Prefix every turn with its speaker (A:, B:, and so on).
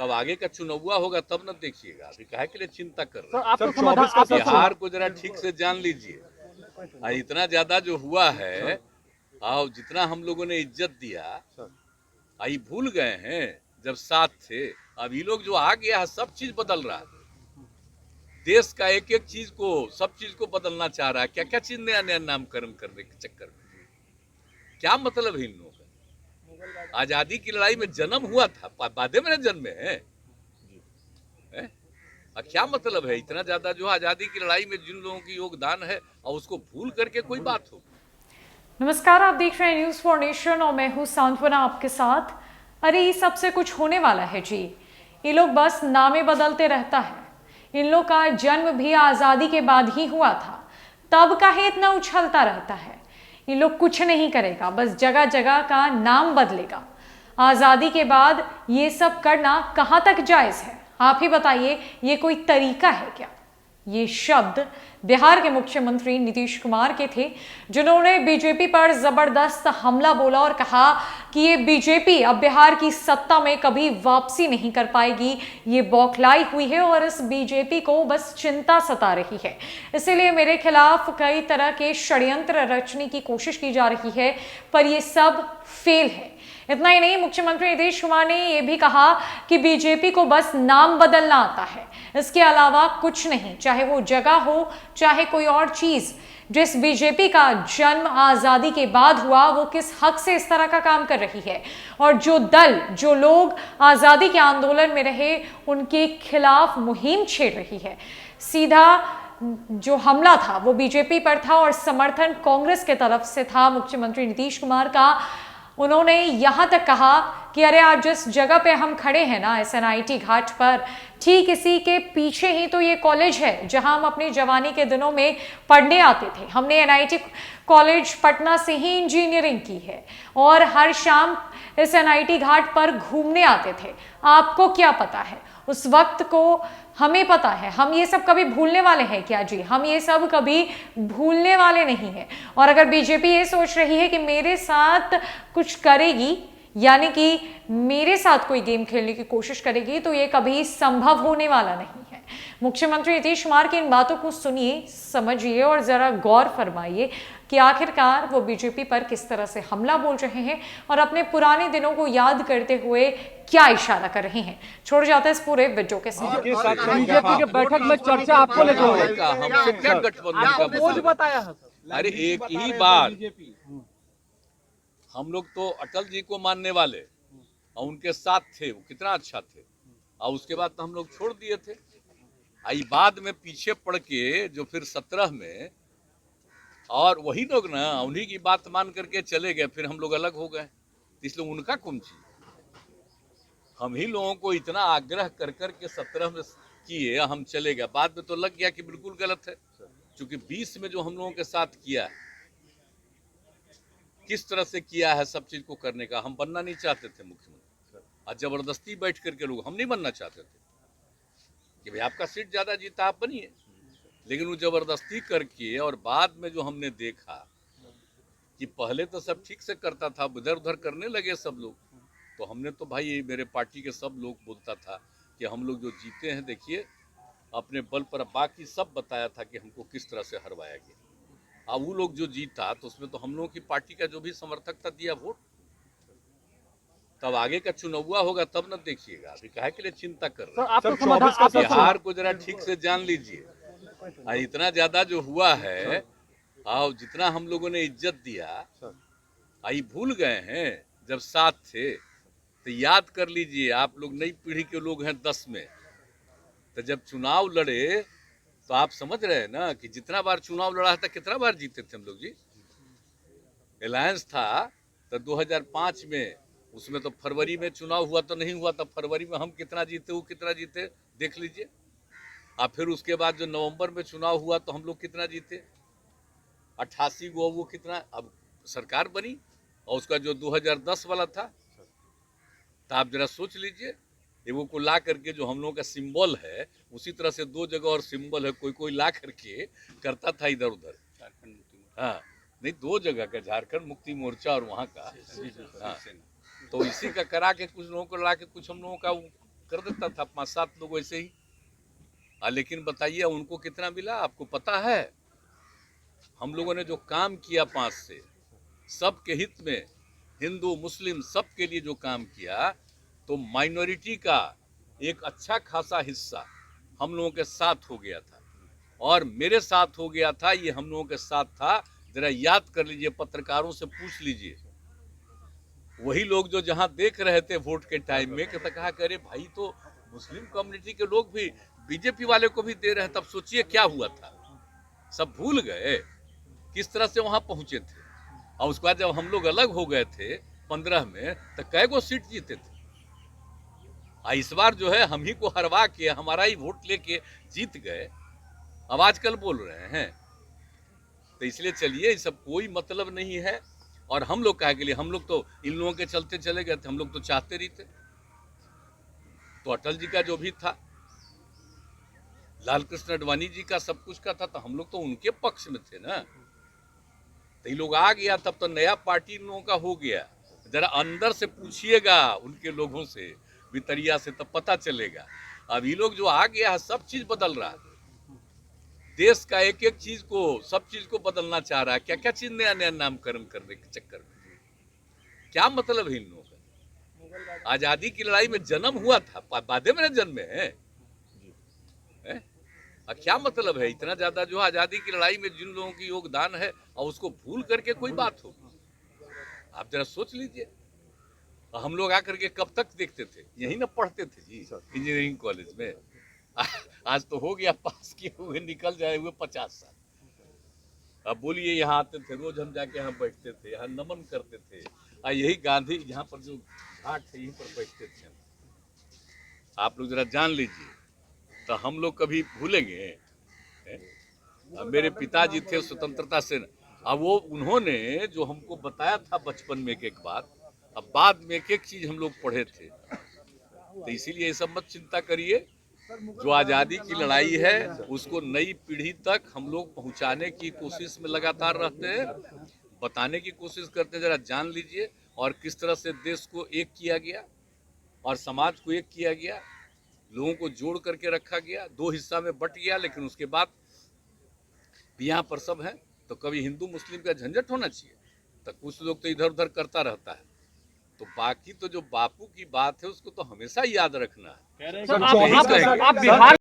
A: तब आगे का चुनाव होगा तब न देखिएगा, अभी काहे के लिए चिंता कर रहे
B: आप
A: हैं। बिहार को जरा ठीक से जान लीजिए, इतना ज्यादा जो हुआ है और जितना हम लोगों ने इज्जत दिया, आई भूल गए हैं जब साथ थे। अब ये लोग जो आ गया है सब चीज बदल रहा है, देश का एक एक चीज को, सब चीज को बदलना चाह रहा है। क्या क्या चीज नया नया नामकरण करने के चक्कर में, क्या मतलब है इन लोगों का। आजादी की लड़ाई में जन्म हुआ था, बादे में जन्मे हैं, क्या मतलब है इतना ज्यादा जो आजादी की लड़ाई में जिन लोगों की योगदान है और उसको भूल करके कोई बात हो।
C: नमस्कार, आप देख रहे हैं न्यूज फॉर नेशन और मैं हूं सांत्वना आपके साथ। अरे ये सबसे कुछ होने वाला है जी, ये लोग बस नामे बदलते रहता है। इन लोग का जन्म भी आजादी के बाद ही हुआ था, तब का ही इतना उछलता रहता है। ये लोग कुछ नहीं करेगा, बस जगह जगह का नाम बदलेगा। आजादी के बाद ये सब करना कहां तक जायज है? आप ही बताइए, ये कोई तरीका है क्या? ये शब्द बिहार के मुख्यमंत्री नीतीश कुमार के थे, जिन्होंने बीजेपी पर जबरदस्त हमला बोला और कहा कि ये बीजेपी अब बिहार की सत्ता में कभी वापसी नहीं कर पाएगी। ये बौखलाई हुई है और इस बीजेपी को बस चिंता सता रही है, इसीलिए मेरे खिलाफ कई तरह के षड्यंत्र रचने की कोशिश की जा रही है, पर ये सब फेल है। इतना ही नहीं, मुख्यमंत्री नीतीश कुमार ने यह भी कहा कि बीजेपी को बस नाम बदलना आता है, इसके अलावा कुछ नहीं। चाहे वो जगह हो, चाहे कोई और चीज। जिस बीजेपी का जन्म आजादी के बाद हुआ, वो किस हक से इस तरह का काम कर रही है, और जो दल, जो लोग आजादी के आंदोलन में रहे, उनके खिलाफ मुहिम छेड़ रही है। सीधा जो हमला था वो बीजेपी पर था और समर्थन कांग्रेस के तरफ से था मुख्यमंत्री नीतीश कुमार का। उन्होंने यहां तक कहा कि अरे आज जिस जगह पे हम खड़े हैं ना, SNIT घाट पर, ठीक इसी के पीछे ही तो ये कॉलेज है जहां हम अपनी जवानी के दिनों में पढ़ने आते थे। हमने NIT कॉलेज पटना से ही इंजीनियरिंग की है और हर शाम SNIT घाट पर घूमने आते थे। आपको क्या पता है उस वक्त को? हमें पता है। हम ये सब कभी भूलने वाले हैं क्या जी? हम ये सब कभी भूलने वाले नहीं हैं। और अगर बीजेपी ये सोच रही है कि मेरे साथ कुछ करेगी, यानी कि मेरे साथ कोई गेम खेलने की कोशिश करेगी, तो ये कभी संभव होने वाला नहीं है। मुख्यमंत्री नीतीश कुमार की इन बातों को सुनिए, समझिए और जरा गौर फरमाइए कि आखिरकार वो बीजेपी पर किस तरह से हमला बोल रहे हैं और अपने पुराने दिनों को याद करते हुए क्या इशारा कर रहे हैं। छोड़ जाते हैं इस पूरे वीडियो के साथ।
B: बीजेपी के बैठक में चर्चा आपको लेकर होगा,
A: हमसे क्या गठबंधन का मतलब
B: बताया है?
A: अरे एक ही बार, हम लोग तो अटल जी को मानने वाले और उनके साथ थे, वो कितना अच्छा थे, और उसके बाद तो हम लोग छोड़ दिए थे। आई बाद में पीछे पड़ के जो फिर 17 में और वही लोग ना उन्हीं की बात मान करके चले गए, फिर हम लोग अलग हो गए। इसलिए उनका कौन चीज, हम ही लोगों को इतना आग्रह कर करके 17 में किए, हम चले गए। बाद में तो लग गया कि बिल्कुल गलत है, क्योंकि 20 में जो हम लोगों के साथ किया है, किस तरह से किया है सब चीज को करने का। हम बनना नहीं चाहते थे मुख्यमंत्री, और जबरदस्ती बैठ करके लोग, हम नहीं बनना चाहते थे कि भाई आपका सीट ज्यादा जीता आप बनिए, लेकिन वो जबरदस्ती करके। और बाद में जो हमने देखा कि पहले तो सब ठीक से करता था, इधर उधर करने लगे सब लोग, तो हमने तो भाई, मेरे पार्टी के सब लोग बोलता था कि हम लोग जो जीते हैं, देखिए अपने बल पर, बाकी सब बताया था कि हमको किस तरह से हरवाया गया। अब वो लोग जो जीता तो उसमें तो हम लोगों की पार्टी का जो भी समर्थक था दिया वोट। तब आगे का चुनाव होगा तब न देखिएगा, अभी काहे के लिए चिंता कर रहे हैं। बिहार को जरा ठीक से जान लीजिए, इतना ज्यादा जो हुआ है और जितना हम लोगों ने इज्जत दिया, आई भूल गए हैं जब साथ थे। तो याद कर लीजिए, आप लोग नई पीढ़ी के लोग हैं 10 में, तो जब चुनाव लड़े तो आप समझ रहे हैं ना कि जितना बार चुनाव लड़ा था, कितना बार जीते थे हम लोग जी। अलायंस था तो 2005 में, उसमें तो फरवरी में चुनाव हुआ तो नहीं हुआ, तो फरवरी में हम कितना जीते, वो कितना जीते देख लीजिए। और फिर उसके बाद जो नवंबर में चुनाव हुआ तो हम लोग कितना जीते, 88 गो, वो कितना अब सरकार बनी। और उसका जो 2010 वाला था, तो आप जरा सोच लीजिए, वो को ला करके जो हम लोगों का सिंबल है, उसी तरह से 2 जगह और सिंबल है, कोई कोई ला करके करता था इधर उधर। हाँ नहीं, 2 जगह का, झारखंड मुक्ति मोर्चा और वहाँ का। हाँ, तो इसी का करा के कुछ लोगों को ला के कुछ हम लोगों का कर देता था 5-7 लोग ऐसे ही। लेकिन बताइए उनको कितना मिला आपको पता है? हम लोगों ने जो काम किया 5 से, सबके हित में, हिंदू मुस्लिम सबके लिए जो काम किया, तो माइनॉरिटी का एक अच्छा खासा हिस्सा हम लोगों के साथ हो गया था, और मेरे साथ हो गया था, ये हम लोगों के साथ था। जरा याद कर लीजिए, पत्रकारों से पूछ लीजिए, वही लोग जो जहां देख रहे थे वोट के टाइम में, कि कहा करे भाई तो मुस्लिम कम्युनिटी के लोग भी बीजेपी वाले को भी दे रहे हैं, तब सोचिए क्या हुआ था। सब भूल गए किस तरह से वहां पहुंचे थे। और उसके बाद जब हम लोग अलग हो गए थे 15 में, तो कै गो सीट जीते थे। इस बार जो है हम ही को हरवा के, हमारा ही वोट लेके जीत गए, अब आजकल बोल रहे हैं। तो इसलिए चलिए, इस सब कोई मतलब नहीं है। और हम लोग कहे के लिए, हम लोग तो इन लोगों के चलते चले गए थे, हम लोग तो चाहते नहीं थे। तो अटल जी का जो भी था, लाल कृष्ण आडवाणी जी का सब कुछ का था, तो हम लोग तो उनके पक्ष में थे ना। तो ये लोग आ गया, तब तो नया पार्टी इन लोगों का हो गया। जरा अंदर से पूछिएगा उनके लोगों से, भितरिया से, तब पता चलेगा। अब ये लोग जो आ गया है, सब चीज बदल रहा है। देश का एक एक चीज को, सब चीज को बदलना चाह रहा है। क्या क्या चीज नया नया नामकरण करने के चक्कर में, क्या मतलब है इन लोगों का? आजादी की लड़ाई में जन्म हुआ था, बादे में जन्म है। क्या मतलब है इतना ज्यादा जो आजादी की लड़ाई में जिन लोगों की योगदान है, और उसको भूल करके कोई बात होगी? आप जरा सोच लीजिए। हम लोग आकर के कब तक देखते थे, यही ना पढ़ते थे जी इंजीनियरिंग कॉलेज में। आज तो हो गया, पास किए हुए निकल जाए हुए 50 साल। अब बोलिए, यहाँ आते थे रोज, हम जाके यहाँ बैठते थे, यहाँ नमन करते थे। यही गांधी, यहाँ पर जो घाट है, यहीं पर बैठते थे। आप लोग जरा जान लीजिए, तो हम लोग कभी भूलेंगे? मेरे पिताजी थे स्वतंत्रता सेना, अब वो उन्होंने जो हमको बताया था बचपन में एक बात, अब बाद में एक एक चीज हम लोग पढ़े थे। तो इसीलिए ये सब मत चिंता करिए। जो आजादी की लड़ाई है, उसको नई पीढ़ी तक हम लोग पहुंचाने की कोशिश में लगातार रहते हैं, बताने की कोशिश करते हैं। जरा जान लीजिए, और किस तरह से देश को एक किया गया और समाज को एक किया गया, लोगों को जोड़ करके रखा गया। 2 हिस्सा में बट गया, लेकिन उसके बाद यहाँ पर सब है। तो कभी हिंदू मुस्लिम का झंझट होना चाहिए, तो कुछ लोग तो इधर उधर करता रहता है। तो बाकी तो जो बापू की बात है, उसको तो हमेशा याद रखना है।
B: आप बिहार